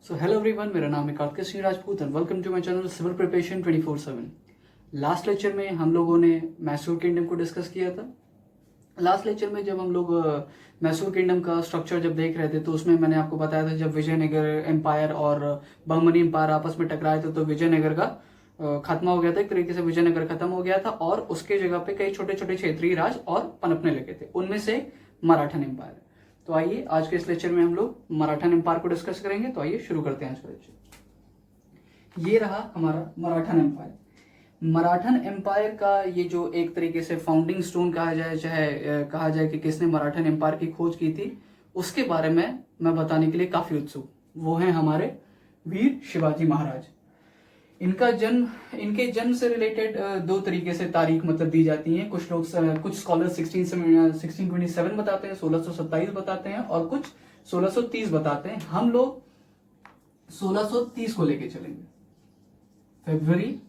So hello everyone, मेरा नाम है Kartik Singh Rajput and welcome to my channel civil preparation 24/7। Last lecture में हम लोगों ने मैसूर किंगडम को डिस्कस किया था। लास्ट लेक्चर में जब हम लोग मैसूर किंगडम का स्ट्रक्चर जब देख रहे थे तो उसमें मैंने आपको बताया था जब विजयनगर एम्पायर और बहमनी एम्पायर आपस में टकराए थे तो विजयनगर का खत्म हो गया था। एक तरीके से विजयनगर खत्म हो गया था और उसके जगह पे कई छोटे छोटे क्षेत्रीय राज और पनपने लगे थे, उनमें से मराठन एम्पायर। तो आइए आज के इस लेक्चर में हम लोग मराठन एम्पायर को डिस्कस करेंगे। तो आइए शुरू करते हैं आज का लेक्चर। ये रहा हमारा मराठन एम्पायर। मराठन एम्पायर का ये जो एक तरीके से फाउंडिंग स्टोन कहा जाए, चाहे कहा जाए कि किसने मराठन एम्पायर की खोज की थी, उसके बारे में मैं बताने के लिए काफी उत्सुक। वो हैं हमारे वीर शिवाजी महाराज। इनके जन्म से रिलेटेड दो तरीके से तारीख मतलब दी जाती है। कुछ स्कॉलर 1627 बताते हैं, 1627 बताते हैं और कुछ 1630 बताते हैं। हम लोग 1630 को लेके चलेंगे। फरवरी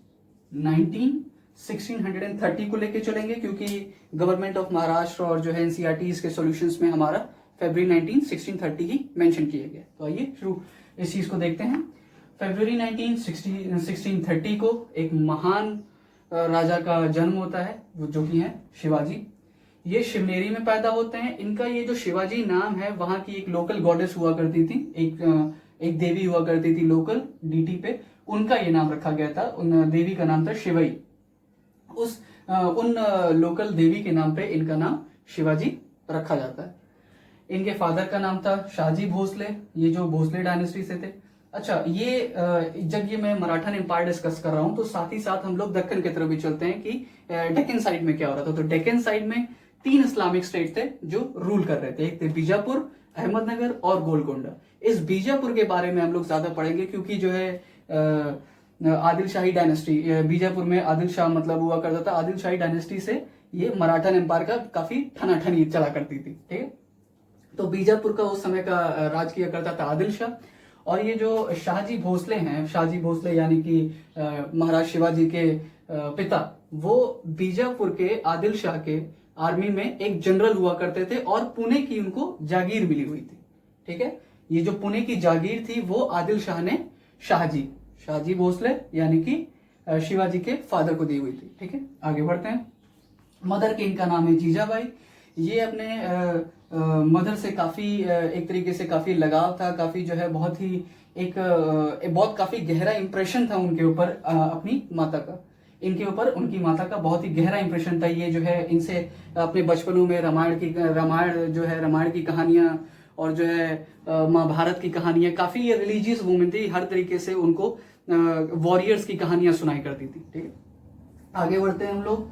1630 को लेके चलेंगे क्योंकि गवर्नमेंट ऑफ महाराष्ट्र और जो है एनसीईआरटी इसके सॉल्यूशंस में हमारा फरवरी 1630 ही मेंशन किया गया। तो आइए शुरू इस चीज को देखते हैं। फरवरी 1630 को एक महान राजा का जन्म होता है, जो कि है शिवाजी। ये शिवनेरी में पैदा होते हैं। इनका ये जो शिवाजी नाम है, वहां की एक लोकल गॉडेस हुआ करती थी, एक देवी हुआ करती थी लोकल डीटी पे, उनका ये नाम रखा गया था। उन देवी का नाम था शिवई। उन लोकल देवी के नाम पे इनका नाम शिवाजी रखा जाता है। इनके फादर का नाम था शाहजी भोसले, ये जो भोसले डायनेस्टी से थे। अच्छा, ये जब ये मैं मराठन एम्पायर डिस्कस कर रहा हूं तो साथ ही साथ हम लोग दक्कन की तरफ भी चलते हैं कि डेक्कन साइड में क्या हो रहा था। तो डेक्कन साइड में 3 इस्लामिक स्टेट थे जो रूल कर रहे थे। एक थे बीजापुर, अहमदनगर और गोलकोंडा। इस बीजापुर के बारे में हम लोग ज्यादा पढ़ेंगे क्योंकि जो है आदिल शाही डायनेस्टी, बीजापुर में आदिल शाह मतलब हुआ करता था। आदिल शाही डायनेस्टी से ये मराठन एम्पायर का काफी ठनाठनी चला करती थी। ठीक है, तो बीजापुर का उस समय का राज किया करता था आदिल शाह। और ये जो शाहजी भोसले हैं, शाहजी भोसले यानी कि महाराज शिवाजी के पिता, वो बीजापुर के आदिल शाह के आर्मी में एक जनरल हुआ करते थे और पुणे की उनको जागीर मिली हुई थी। ठीक है, ये जो पुणे की जागीर थी वो आदिल शाह ने शाहजी भोसले यानी कि शिवाजी के फादर को दी हुई थी। ठीक है, आगे बढ़ते हैं। मदर के इनका नाम है जीजाबाई। ये अपने मदर से काफी एक तरीके से काफी लगाव था, काफी जो है बहुत ही बहुत काफी गहरा इंप्रेशन था उनके ऊपर अपनी माता का। इनके ऊपर उनकी माता का बहुत ही गहरा इंप्रेशन था। ये जो है इनसे अपने बचपनों में रामायण की कहानियां और जो है महाभारत की कहानियां, काफी ये रिलीजियस वुमेन थी, हर तरीके से उनको वॉरियर्स की कहानियां सुनाई करती थी। ठीक है, आगे बढ़ते हैं हम लोग।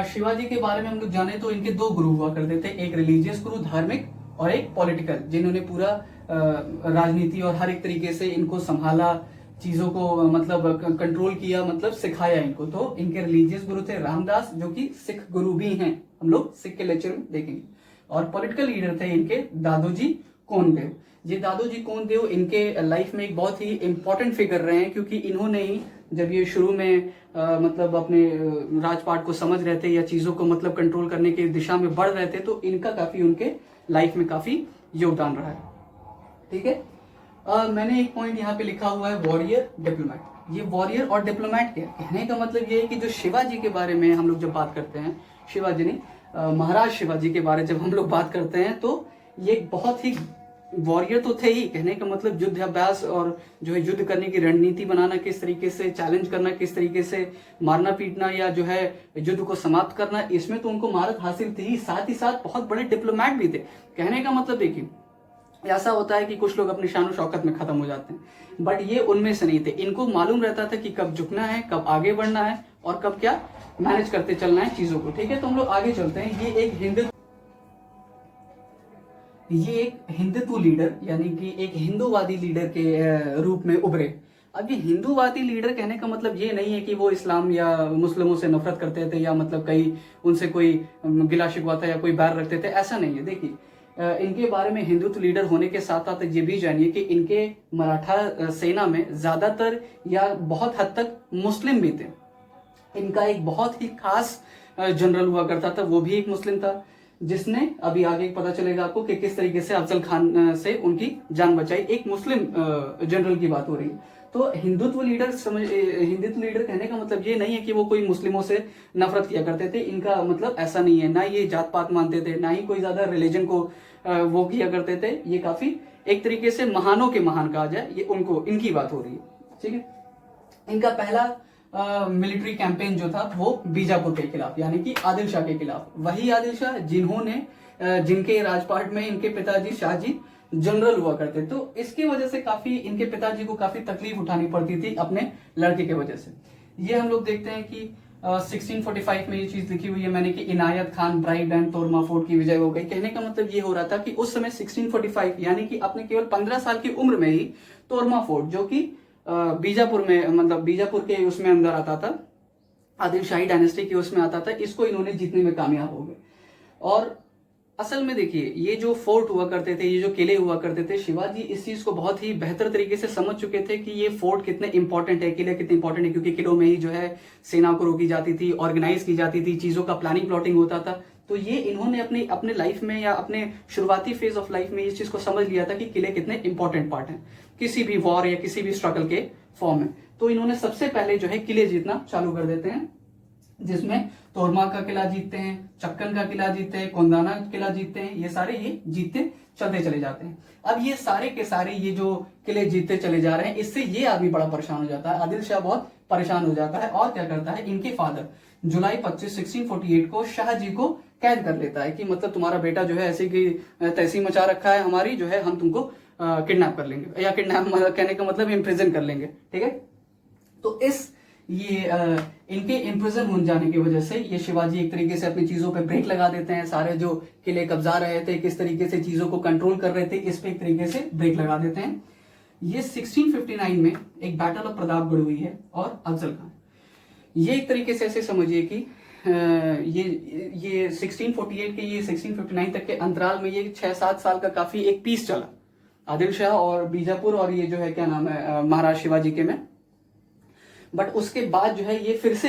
शिवाजी के बारे में हम लोग जाने तो इनके 2 गुरु हुआ करते थे, एक रिलीजियस गुरु धार्मिक और एक पॉलिटिकल, जिन्होंने पूरा राजनीति और हर एक तरीके से इनको संभाला, चीजों को मतलब कंट्रोल किया, मतलब सिखाया इनको। तो इनके रिलीजियस गुरु थे रामदास, जो कि सिख गुरु भी हैं, हम लोग सिख के लेक्चर में देखेंगे। और पॉलिटिकल लीडर थे इनके दादोजी कोंडदेव। ये दादोजी कोंडदेव इनके लाइफ में एक बहुत ही इंपॉर्टेंट फिगर रहे हैं क्योंकि इन्होंने ही जब ये शुरू में मतलब अपने राजपाट को समझ रहे थे या चीजों को मतलब कंट्रोल करने की दिशा में बढ़ रहे थे, तो इनका काफी उनके लाइफ में काफी योगदान रहा है। ठीक है, मैंने एक पॉइंट यहाँ पे लिखा हुआ है वॉरियर डिप्लोमैट। ये वॉरियर और डिप्लोमैट क्या कहने का मतलब ये है कि जो शिवाजी के बारे में हम लोग जब बात करते हैं, शिवाजी नहीं महाराज शिवाजी के बारे जब हम लोग बात करते हैं तो ये बहुत ही वॉरियर तो थे ही। कहने का मतलब युद्ध अभ्यास और जो है युद्ध करने की रणनीति बनाना, किस तरीके से चैलेंज करना, किस तरीके से मारना पीटना या जो है युद्ध को समाप्त करना, इसमें तो उनको महारत हासिल थी ही। साथ ही साथ बहुत बड़े डिप्लोमैट भी थे। कहने का मतलब देखिए, ऐसा होता है कि कुछ लोग अपनी शान शौकत में खत्म हो जाते हैं, बट ये उनमें से नहीं थे। इनको मालूम रहता था कि कब झुकना है, कब आगे बढ़ना है और कब क्या मैनेज करते चलना है चीजों को। ठीक है, तो हम लोग आगे चलते हैं। ये एक हिंदुत्व लीडर यानी कि एक हिंदूवादी लीडर के रूप में उभरे। अब ये हिंदूवादी लीडर कहने का मतलब ये नहीं है कि वो इस्लाम या मुस्लिमों से नफरत करते थे या मतलब कहीं उनसे कोई गिला शिकवा था या कोई बैर रखते थे, ऐसा नहीं है। देखिए, इनके बारे में हिंदुत्व लीडर होने के साथ साथ ये भी जानिए कि इनके मराठा सेना में ज्यादातर या बहुत हद तक मुस्लिम भी थे। इनका एक बहुत ही खास जनरल हुआ करता था, वो भी एक मुस्लिम था। जिसने अभी आगे पता चलेगा आपको कि किस तरीके से अफजल खान से उनकी जान बचाई। एक मुस्लिम जनरल की बात हो रही है। तो हिंदुत्व लीडर कहने का मतलब ये नहीं है कि वो कोई मुस्लिमों से नफरत किया करते थे। इनका मतलब ऐसा नहीं है, ना ये जात पात मानते थे, ना ही कोई ज्यादा रिलीजन को वो किया करते थे। ये काफी एक तरीके से महानों के महान कहा जाए, ये उनको इनकी बात हो रही है। ठीक है, इनका पहला मिलिट्री कैंपेन जो था वो बीजापुर के खिलाफ, यानी कि आदिल शाह के खिलाफ। वही आदिल शाह जिन्होंने जिनके राजपाट में इनके पिताजी शाहजी जनरल हुआ करते। तो इसकी वजह से काफी इनके पिताजी को काफी तकलीफ उठानी पड़ती थी अपने लड़के की वजह से। ये हम लोग देखते हैं कि 1645 में ये चीज लिखी हुई है मैंने कि Inayat Khan bride and तोरमा fort की विजय हो गई। कहने का मतलब ये हो रहा था कि उस समय 1645 यानी कि अपने केवल 15 साल की उम्र में ही तोरमा फोर्ट, जो कि बीजापुर में, मतलब बीजापुर के उसमें अंदर आता था, आदिल शाही डायनेस्टी के उसमें आता था, इसको इन्होंने जीतने में कामयाब हो गए। और असल में देखिए, ये जो फोर्ट हुआ करते थे, ये जो किले हुआ करते थे, शिवाजी इस चीज को बहुत ही बेहतर तरीके से समझ चुके थे कि ये फोर्ट कितने इंपॉर्टेंट है, किले कितने इंपॉर्टेंट है, क्योंकि किलों में ही जो है सेना को रोकी जाती थी, ऑर्गेनाइज की जाती थी, चीजों का प्लानिंग प्लॉटिंग होता था। तो ये इन्होंने अपने लाइफ में या अपने शुरुआती फेज ऑफ लाइफ में इस चीज को समझ लिया था कि किले कितने इंपॉर्टेंट पार्ट हैं किसी भी वॉर या किसी भी स्ट्रगल के फॉर्म में। तो इन्होंने सबसे पहले जो है किले जीतना चालू कर देते हैं, जिसमें तोरमा का किला जीतते हैं, चक्कन का किला जीतते हैं, कोंदाना किला जीतते हैं। ये सारे ये जीतते चलते चले जाते हैं। अब ये सारे के सारे ये जो किले जीतते चले जा रहे हैं, इससे ये आदमी बड़ा परेशान हो जाता है, आदिल शाह बहुत परेशान हो जाता है। और क्या करता है, इनके फादर जुलाई 25, 1648 को शाहजी को कैद कर लेता है कि मतलब तुम्हारा बेटा जो है ऐसी की तैसी मचा रखा है हमारी, जो है हम तुमको किडनैप कर लेंगे, या किडनैप कहने का मतलब इम्प्रिजन कर लेंगे। ठीक है, तो इनके इम्प्रिजन हो जाने की वजह से ये शिवाजी एक तरीके से अपनी चीजों पे ब्रेक लगा देते हैं। सारे जो किले कब्जा रहे थे, किस तरीके से चीजों को कंट्रोल कर रहे थे, इस पे एक तरीके से ब्रेक लगा देते हैं। ये 1659 में एक बैटल ऑफ प्रतापगढ़ हुई है और अफजल खान, ये एक तरीके से ऐसे समझिए कि ये 1648 के ये 1659 तक के अंतराल में ये 6-7 साल का काफी एक पीस चला, आदिल शाह और बीजापुर और ये जो है क्या नाम है महाराज शिवाजी के में। बट उसके बाद जो है ये फिर से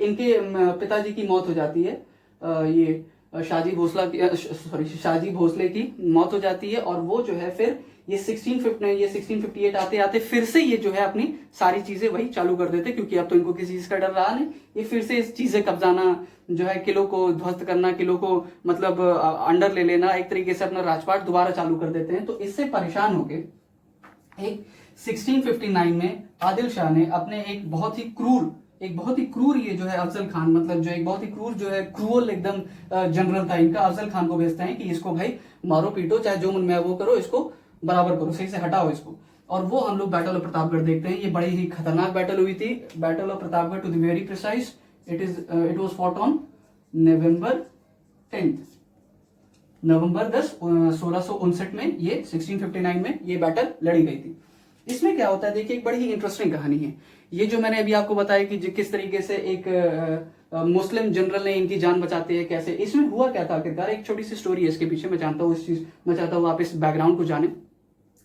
इनके पिताजी की मौत हो जाती है, ये शाहजी भोसले की मौत हो जाती है। और वो जो है फिर ये 1658 आते आते फिर से ये जो है अपनी सारी चीजें वही चालू कर देते, क्योंकि अब तो इनको किसी चीज का डर रहा नहीं। ये फिर से इस चीजें कब्जाना, जो है किलों को ध्वस्त करना, किलों को मतलब अंडर ले लेना, एक तरीके से अपना राजपाट दोबारा चालू कर देते हैं। तो इससे परेशान होके एक 1659 में आदिल शाह ने अपने एक बहुत ही क्रूर ये जो है अफजल खान, मतलब जो एक बहुत ही क्रूर जो है क्रूअल एकदम जनरल था इनका, अफजल खान को भेजते हैं कि इसको भाई मारो पीटो, चाहे जो मन में वो करो, इसको बराबर करो, सही से हटाओ इसको। और वो हम लोग बैटल ऑफ प्रतापगढ़ देखते हैं। ये बड़ी ही खतरनाक बैटल हुई थी, battle of Pratapgarh to be very precise it was fought on November 10 1659 में ये 1659 में ये बैटल लड़ी गई थी। इसमें क्या होता है देखिए, एक बड़ी ही इंटरेस्टिंग कहानी है। ये जो मैंने अभी आपको बताया कि किस तरीके से एक मुस्लिम जनरल ने इनकी जान बचाती है, कैसे इसमें हुआ क्या था आखिरकार, एक छोटी सी स्टोरी है इसके पीछे। मैं चाहता हूँ आप इस बैकग्राउंड को जाने।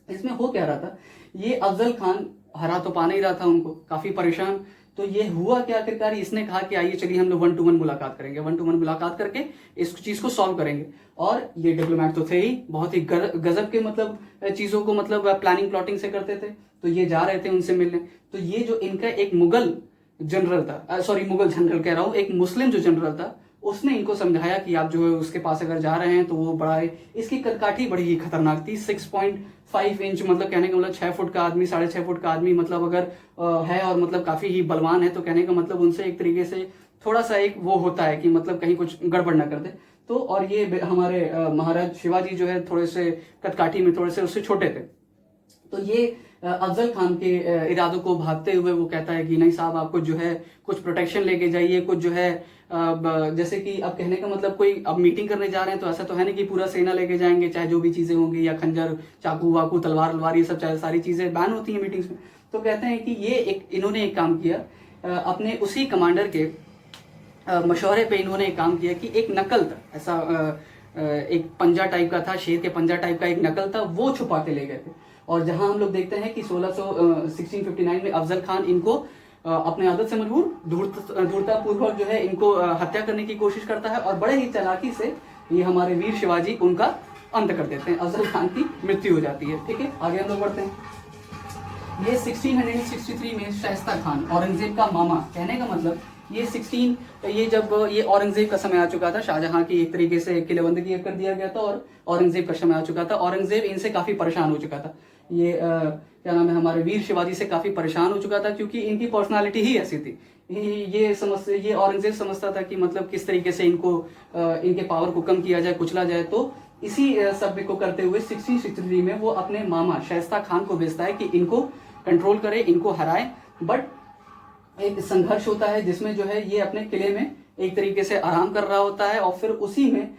इसमें हो क्या रहा था, ये अफजल खान हरा तो पा नहीं रहा था उनको, काफी परेशान। तो ये हुआ क्या आखिरकार, इसने कहा कि आइए चलिए हम लोग 1-to-1 मुलाकात करेंगे, 1-to-1 मुलाकात करके इस चीज को सॉल्व करेंगे। और ये डिप्लोमेट तो थे ही, बहुत ही गजब के मतलब चीजों को मतलब प्लानिंग प्लॉटिंग से करते थे। तो ये जा रहे थे उनसे मिलने। तो ये जो इनका एक मुगल जनरल था, मुगल जनरल कह रहा हूं, एक मुस्लिम जो जनरल था, उसने इनको समझाया कि आप जो है उसके पास अगर जा रहे हैं तो वो बड़ा है, इसकी कदकाठी बड़ी ही खतरनाक थी, 6.5 इंच, मतलब कहने का मतलब 6 फुट का आदमी, 6.5 फुट का आदमी मतलब अगर है और मतलब काफी ही बलवान है, तो कहने का मतलब उनसे एक तरीके से थोड़ा सा एक वो होता है कि मतलब कहीं कुछ गड़बड़ ना कर दे। तो और ये हमारे महाराज शिवाजी जो है थोड़े से कदकाठी में थोड़े से उससे छोटे थे। तो ये अफजल खान के इरादों को भागते हुए वो कहता है कि नहीं साहब, आपको जो है कुछ प्रोटेक्शन लेके जाइए, कुछ जो है जैसे कि अब कहने का मतलब कोई अब मीटिंग करने जा रहे हैं तो ऐसा तो है नहीं कि पूरा सेना लेके जाएंगे, चाहे जो भी चीजें होंगी, या खंजर चाकू वाकू तलवार ये सब चाहे सारी चीजें बैन होती हैं मीटिंग्स में। तो कहते हैं कि इन्होंने एक काम किया, अपने उसी कमांडर के मशवरे पे इन्होंने एक काम किया कि एक नकल था, ऐसा एक पंजा टाइप का था, शेर के पंजा टाइप का एक नकल था, वो छुपा के ले गए थे। और जहां हम लोग देखते हैं कि 1659 में अफजल खान इनको अपने आदत से मजबूर धूर्ततापूर्वक जो है इनको हत्या करने की कोशिश करता है, और बड़े ही चालाकी से ये हमारे वीर शिवाजी उनका अंत कर देते हैं, अफजल खान की मृत्यु हो जाती है। ठीक है, आगे हम लोग बढ़ते हैं। ये 1663 में शाइस्ता खान, औरंगजेब का मामा, कहने का मतलब ये जब ये औरंगजेब का समय आ चुका था, शाहजहां की एक तरीके से किलेबंदी कर दिया गया था और औरंगजेब का समय आ चुका था। औरंगजेब इनसे काफी परेशान हो चुका था, ये क्या नाम है, हमारे वीर शिवाजी से काफी परेशान हो चुका था, क्योंकि इनकी पर्सनालिटी ही ऐसी थी। ये औरंगजेब समझता था कि मतलब किस तरीके से इनको इनके पावर को कम किया जाए, कुचला जाए। तो इसी सभ्य को करते हुए 1663 में वो अपने मामा शाइस्ता खान को भेजता है कि इनको कंट्रोल करे, इनको हराए। बट एक संघर्ष होता है जिसमें जो है ये अपने किले में एक तरीके से आराम कर रहा होता है, और फिर उसी में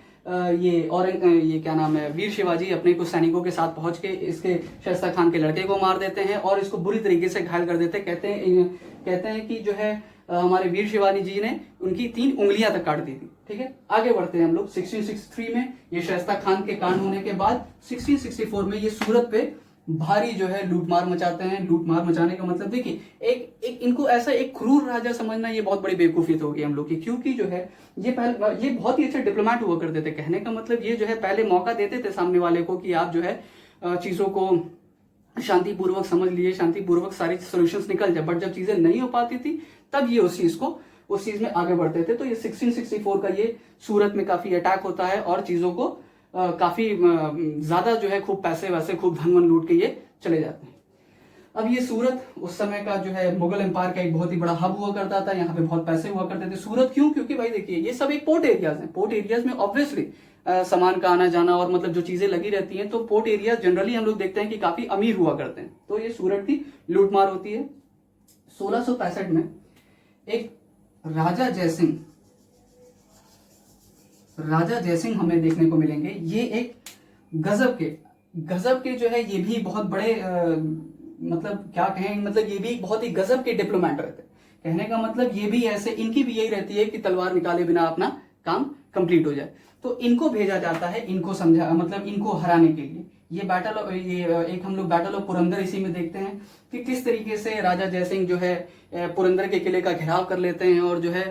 ये क्या नाम है, वीर शिवाजी अपने कुछ सैनिकों के साथ पहुंच के इसके शाइस्ता खान के लड़के को मार देते हैं और इसको बुरी तरीके से घायल कर देते हैं। कहते हैं कि जो है हमारे वीर शिवाजी जी ने उनकी 3 उंगलियां तक काट दी थी। ठीक है, आगे बढ़ते हैं हम लोग। 1663 में ये शाइस्ता खान के कांड होने के बाद 1664 में ये सूरत पे भारी जो है लूटमार मचाते हैं। लूटमार मचाने का मतलब देखिए, एक इनको ऐसा एक क्रूर राजा समझना ये बहुत बड़ी बेवकूफियत होगी हम लोग की, क्योंकि जो है ये बहुत ही अच्छे डिप्लोमेट हुआ करते थे। कहने का मतलब ये जो है पहले मौका देते थे सामने वाले को कि आप जो है चीजों को शांतिपूर्वक समझ लिए, शांतिपूर्वक सारी सॉल्यूशंस निकल जाए। बट जब चीजें नहीं हो पाती थी तब ये उस चीज में आगे बढ़ते थे। तो ये 1664 का ये सूरत में काफी अटैक होता है और चीजों को काफी ज्यादा जो है खूब पैसे वैसे खूब धन वन लूट के ये चले जाते हैं। अब ये सूरत उस समय का जो है मुगल एम्पायर का एक बहुत ही बड़ा हब हुआ करता था, यहाँ पे बहुत पैसे हुआ करते थे। सूरत क्यों? क्योंकि भाई देखिए ये सब एक पोर्ट एरियाज हैं। पोर्ट एरियाज में ऑब्वियसली सामान का आना जाना और मतलब जो चीजें लगी रहती हैं, तो पोर्ट एरिया जनरली हम लोग देखते हैं कि काफी अमीर हुआ करते हैं। तो ये सूरत की लूटमार होती है। 1665 में एक राजा जयसिंह हमें देखने को मिलेंगे। ये एक गजब के जो है ये भी बहुत बड़े मतलब क्या कहें, मतलब ये भी एक बहुत ही गजब के डिप्लोमेट रहते हैं। कहने का मतलब ये भी ऐसे, इनकी भी यही रहती है कि तलवार निकाले बिना अपना काम कंप्लीट हो जाए। तो इनको भेजा जाता है, इनको समझा मतलब इनको हराने के लिए। ये एक हम लोग बैटल ऑफ पुरंदर इसी में देखते हैं कि किस तरीके से राजा जयसिंह जो है पुरंदर के किले का घेराव कर लेते हैं और जो है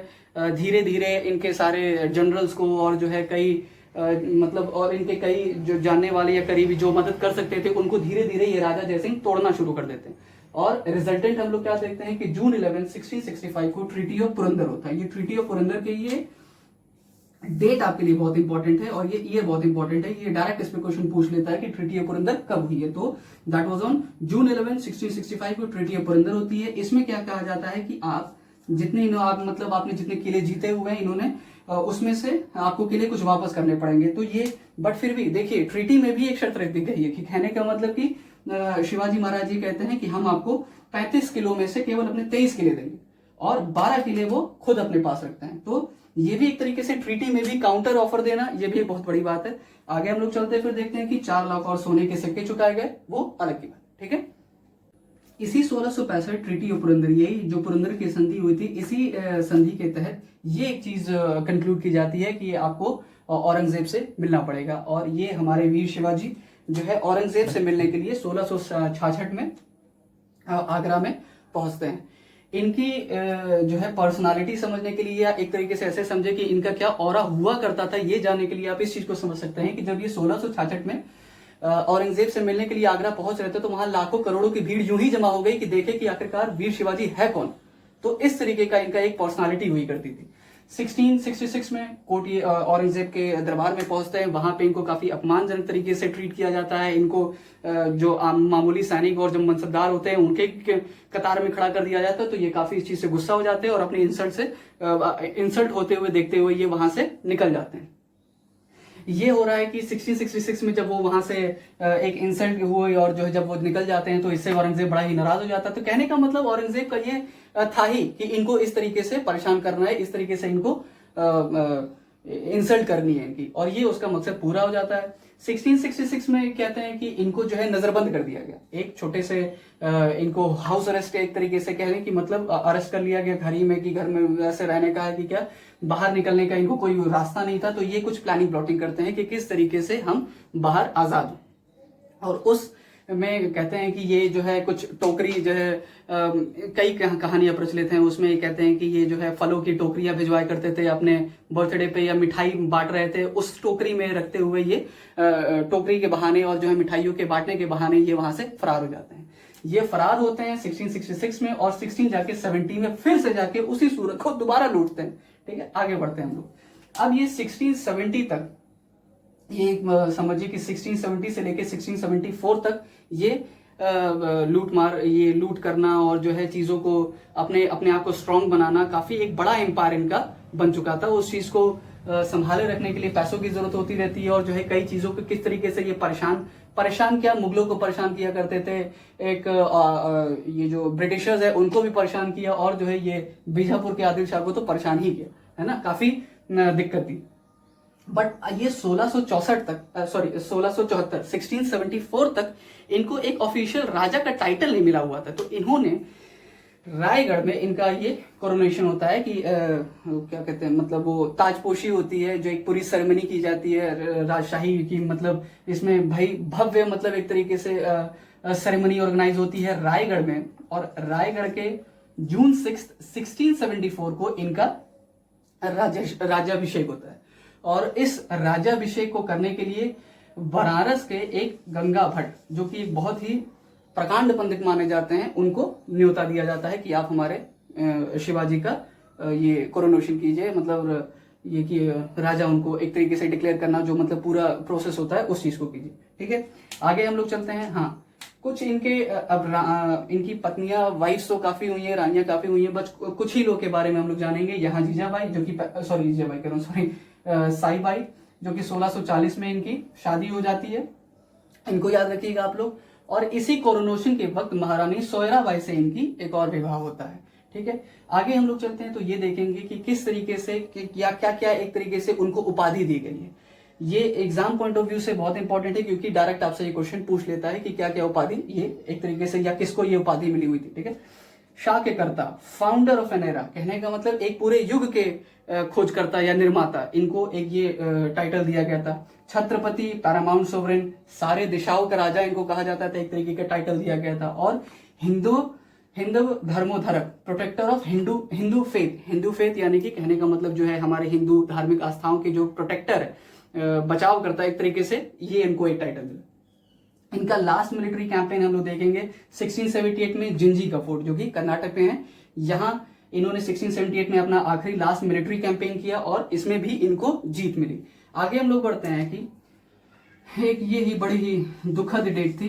धीरे धीरे इनके सारे जनरल्स को और जो है कई मतलब और इनके कई जो जानने वाले या करीबी जो मदद कर सकते थे उनको धीरे धीरे ये राजा जयसिंह तोड़ना शुरू कर देते हैं। और रिजल्टेंट हम लोग क्या देखते हैं कि जून 11, 1665 को ट्रीटी ऑफ पुरंदर होता है। ये ट्रीटी ऑफ पुरंदर के ये डेट आपके लिए बहुत इंपॉर्टेंट है और ये ईयर बहुत इंपॉर्टेंट है। ये डायरेक्ट इस पे क्वेश्चन पूछ लेता है कि ट्रीटी ऑफ पुरंदर कब हुई है। तो दैट वाज ऑन जून 11, 1665 को ट्रीटी ऑफ पुरंदर होती है। इसमें क्या कहा जाता है कि आप आपने जितने किले जीते हुए हैं इन्होंने उसमें से आपको किले कुछ वापस करने पड़ेंगे। तो ये बट फिर भी देखिए ट्रीटी में भी एक शर्त रख दी गई है कि कहने का मतलब कि शिवाजी महाराज जी कहते हैं कि हम आपको 35 किलो में से केवल अपने 23 किले देंगे और 12 किले वो खुद अपने पास रखते हैं। तो ये भी एक तरीके से ट्रीटी में भी काउंटर ऑफर देना, ये भी एक बहुत बड़ी बात है। आगे हम लोग चलते हैं, फिर देखते हैं कि 4 लाख और सोने के सिक्के चुकाए गए, वो अलग की बात। ठीक है, इसी 1665 ट्रीटी ऑफ पुरंदर, यही जो पुरंदर की संधि हुई थी, इसी संधि के तहत ये एक चीज कंक्लूड की जाती है कि आपको औरंगजेब से मिलना पड़ेगा। और ये हमारे वीर शिवाजी जो है औरंगजेब से मिलने के लिए 1666 में आगरा में पहुंचते हैं। इनकी जो है पर्सनालिटी समझने के लिए या एक तरीके से ऐसे समझे कि इनका क्या ऑरा हुआ करता था, ये जानने के लिए आप इस चीज को समझ सकते हैं कि जब ये 1666 में औरंगजेब से मिलने के लिए आगरा पहुंच रहे थे तो वहां लाखों करोड़ों की भीड़ यूं ही जमा हो गई कि देखे कि आखिरकार वीर शिवाजी है कौन। तो इस तरीके का इनका एक पर्सनालिटी हुई करती थी। 1666 में कोटी औरंगजेब के दरबार में पहुंचते हैं। वहां पे इनको काफी अपमानजनक तरीके से ट्रीट किया जाता है। इनको जो मामूली सैनिक और जो मनसबदार होते हैं उनके कतार में खड़ा कर दिया जाता है। तो ये काफी इस चीज से गुस्सा हो जाते हैं और अपनी इंसल्ट होते हुए देखते हुए ये वहां से निकल जाते हैं। ये हो रहा है कि 1666 में जब वो वहां से एक इंसल्ट हुई और जो है जब वो निकल जाते हैं तो इससे औरंगजेब बड़ा ही नाराज हो जाता है। तो कहने का मतलब औरंगजेब का ये था ही कि इनको इस तरीके से परेशान करना है, इस तरीके से इनको इंसल्ट करनी है इनकी, और ये उसका मकसद पूरा हो जाता है। 1666 में कहते हैं कि इनको जो है नजरबंद कर दिया गया, एक छोटे से इनको हाउस अरेस्ट एक तरीके से कहने की मतलब अरेस्ट कर लिया गया घर ही में, कि घर में ऐसे रहने का है कि क्या बाहर निकलने का इनको कोई रास्ता नहीं था। तो ये कुछ प्लानिंग प्लॉटिंग करते हैं कि किस तरीके से हम बाहर आजाद हों। और उस में कहते हैं कि ये जो है कुछ टोकरी जो है कई कहानियां प्रचलित हैं, उसमें ये कहते हैं कि ये जो है फलों की टोकरियां भिजवाया करते थे अपने बर्थडे पे या मिठाई बांट रहे थे, उस टोकरी में रखते हुए ये टोकरी के बहाने और जो है मिठाइयों के बांटने के बहाने ये वहां से फरार हो जाते हैं। ये फरार होते हैं 1666 में और 16 जाके 70 में फिर से जाके उसी सूरत को दोबारा लूटते हैं। ठीक है, आगे बढ़ते हैं हम लोग। अब ये 1670 तक, ये समझिए कि 1670 से लेके 1674 तक ये लूट करना और जो है चीजों को अपने आप को स्ट्रांग बनाना काफी एक बड़ा एम्पायर इनका बन चुका था। उस चीज को संभाले रखने के लिए पैसों की जरूरत होती रहती है और जो है कई चीजों को किस तरीके से ये परेशान क्या, मुगलों को परेशान किया करते थे, एक ये जो ब्रिटिशर्स है उनको भी परेशान किया और जो है ये बीजापुर के आदिल शाह को तो परेशान ही किया, है ना, काफी दिक्कत दी। बट ये 1664 तक 1674 तक इनको एक ऑफिशियल राजा का टाइटल नहीं मिला हुआ था। तो इन्होंने रायगढ़ में इनका ये कोरोनेशन होता है कि क्या कहते हैं, मतलब वो ताजपोशी होती है, जो एक पूरी सेरेमनी की जाती है राजशाही की, मतलब इसमें भाई भव्य, मतलब एक तरीके से सेरेमनी ऑर्गेनाइज होती है रायगढ़ में। और रायगढ़ के जून 6 1674 को इनका राज्याभिषेक होता है। और इस राज्याभिषेक को करने के लिए बनारस के एक गंगा भट्ट, जो कि बहुत ही प्रकांड पंडित माने जाते हैं, उनको न्योता दिया जाता है कि आप हमारे शिवाजी का ये कोरोनेशन कीजिए, मतलब ये कि राजा उनको एक तरीके से डिक्लेयर करना, जो मतलब पूरा प्रोसेस होता है उस चीज को कीजिए। ठीक है, आगे हम लोग चलते हैं। हाँ, कुछ इनके अब इनकी पत्नियां, वाइफ्स तो काफी हुई है, रानियां काफी हुई है, बस कुछ ही लोग के बारे में हम लोग जानेंगे। यहाँ जीजाबाई, जो कि साई बाई, जो कि 1640 में इनकी शादी हो जाती है, इनको याद रखिएगा आप लोग। और इसी कोरोनेशन के वक्त महारानी सोयराबाई से इनकी एक और विवाह होता है। ठीक है, आगे हम लोग चलते हैं तो ये देखेंगे कि किस तरीके से क्या क्या एक तरीके से उनको उपाधि दी गई है। ये एग्जाम पॉइंट ऑफ व्यू से बहुत इंपॉर्टेंट है, क्योंकि डायरेक्ट आपसे ये क्वेश्चन पूछ लेता है कि क्या क्या उपाधि ये एक तरीके से, या किसको ये उपाधि मिली हुई थी। ठीक है, शाह के कर्ता, फाउंडर ऑफ एन एरा, कहने का मतलब एक पूरे युग के खोजकर्ता या निर्माता, इनको एक ये टाइटल दिया गया था। छत्रपति, पैरामाउंट सोवरेन, सारे दिशाओं का राजा इनको कहा जाता था, एक तरीके का टाइटल दिया गया था। और हिंदू धर्मोधरक, प्रोटेक्टर ऑफ हिंदू फेथ, यानी कि कहने का मतलब जो है हमारे हिंदू धार्मिक आस्थाओं के जो प्रोटेक्टर है, बचाव करता है एक तरीके से, ये इनको एक टाइटल मिला। इनका लास्ट मिलिट्री कैंपेन हम लोग देखेंगे 1678 में जिंजी का फोर्ट, जो कि कर्नाटक में है। यहाँ इन्होंने 1678 में अपना आखिरी लास्ट मिलिट्री कैंपेन किया और इसमें भी इनको जीत मिली। आगे हम लोग बढ़ते हैं कि एक ये ही बड़ी ही दुखद डेट थी,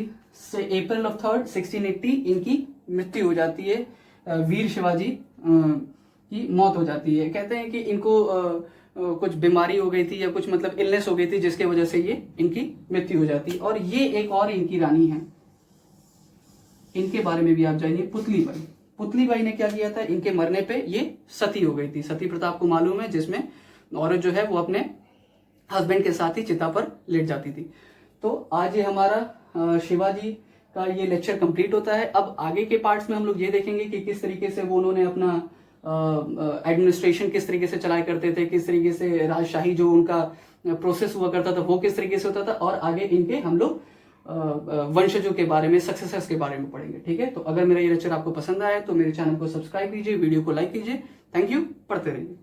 अप्रैल 3, 1680 इनकी मृत्यु हो जाती है। वीर शिवाजी की मौत हो जाती है। कहते हैं कि इनको कुछ बीमारी हो गई थी या कुछ मतलब इलनेस हो गई थी, जिसके वजह से ये इनकी मृत्यु हो जाती है। और ये एक और इनकी रानी है, इनके बारे में भी आप जानिए, पुतली बाई। पुतली बाई ने क्या किया था, इनके मरने पे ये सती हो गई थी। सती प्रथा आपको मालूम है, जिसमें औरत जो है वो अपने हस्बैंड के साथ ही चिता पर लेट जाती थी। तो आज ये हमारा शिवाजी का ये लेक्चर कंप्लीट होता है। अब आगे के पार्ट्स में हम लोग ये देखेंगे कि किस तरीके से वो उन्होंने अपना एडमिनिस्ट्रेशन किस तरीके से चलाया करते थे, किस तरीके से राजशाही जो उनका प्रोसेस हुआ करता था वो किस तरीके से होता था, और आगे इनके हम लोग वंशजों के बारे में, सक्सेसर्स के बारे में पढ़ेंगे। ठीक है, तो अगर मेरा ये लेक्चर आपको पसंद आया तो मेरे चैनल को सब्सक्राइब कीजिए, वीडियो को लाइक कीजिए। थैंक यू, पढ़ते रहिए।